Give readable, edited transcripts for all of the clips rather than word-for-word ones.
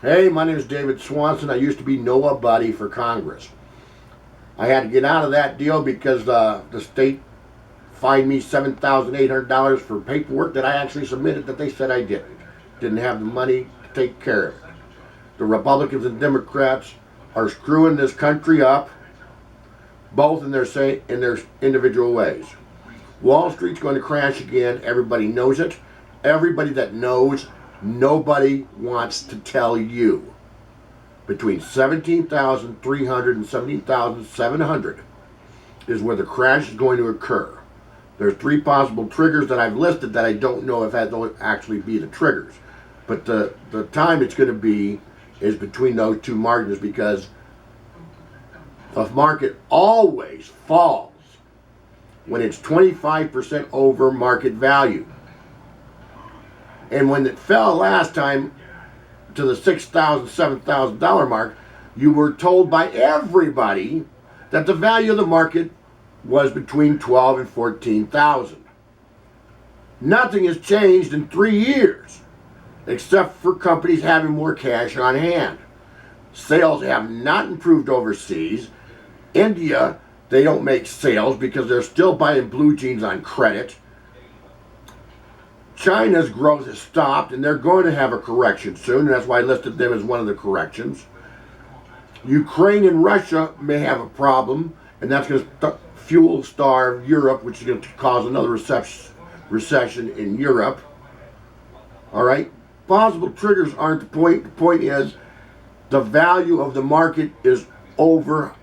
Hey, my name is David Swanson. I used to be nobody for Congress. I had to get out of that deal because the state fined me $7,800 for paperwork that I actually submitted that they said I didn't. Didn't have the money to take care of it. The Republicans and Democrats are screwing this country up, both in their individual ways. Wall Street's going to crash again. Everybody knows it. Everybody that knows, nobody wants to tell you. Between 17,300 and 17,700 is where the crash is going to occur. There's three possible triggers that I've listed that I don't know if those actually be the triggers. But the time it's going to be is between those two margins, because the market always falls when it's 25% over market value. And when it fell last time to the $6,000, $7,000 mark, you were told by everybody that the value of the market was between 12 and 14,000. Nothing has changed in 3 years, except for companies having more cash on hand. Sales have not improved overseas. India, they don't make sales because they're still buying blue jeans on credit. China's growth has stopped, and they're going to have a correction soon, and that's why I listed them as one of the corrections. Ukraine and Russia may have a problem, and that's going to fuel starve Europe, which is going to cause another recession in Europe. All right? Possible triggers aren't the point. The point is the value of the market is over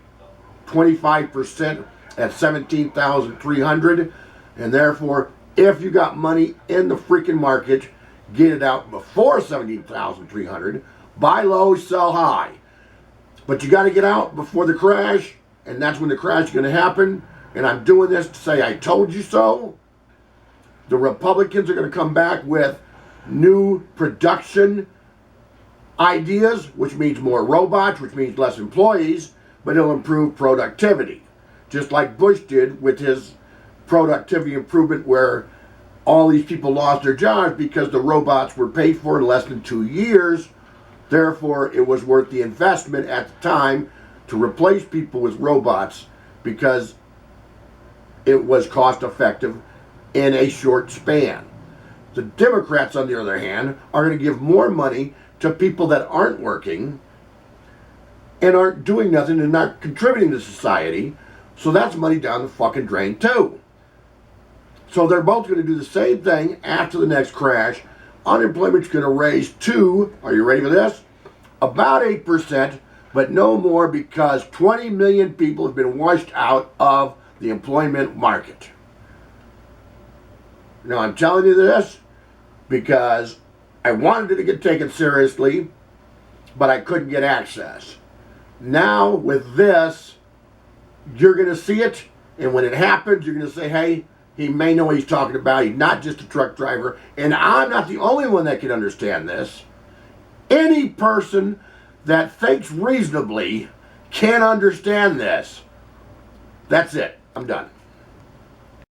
25% at 17,300, and therefore, if you got money in the freaking market, get it out before 17,300. Buy low, sell high. But you got to get out before the crash, and that's when the crash is going to happen. And I'm doing this to say I told you so. The Republicans are going to come back with new production ideas, which means more robots, which means less employees, but it'll improve productivity. Just like Bush did with his productivity improvement, where all these people lost their jobs because the robots were paid for in less than 2 years. Therefore, it was worth the investment at the time to replace people with robots because it was cost effective in a short span. The Democrats, on the other hand, are going to give more money to people that aren't working and aren't doing nothing and not contributing to society. So that's money down the fucking drain too. So they're both going to do the same thing after the next crash. Unemployment's going to raise to, are you ready for this? About 8%, but no more, because 20 million people have been washed out of the employment market. Now, I'm telling you this because I wanted it to get taken seriously, but I couldn't get access. Now, with this, you're going to see it, and when it happens, you're going to say, hey, he may know what he's talking about. He's not just a truck driver, and I'm not the only one that can understand this. Any person that thinks reasonably can understand this. That's it. I'm done.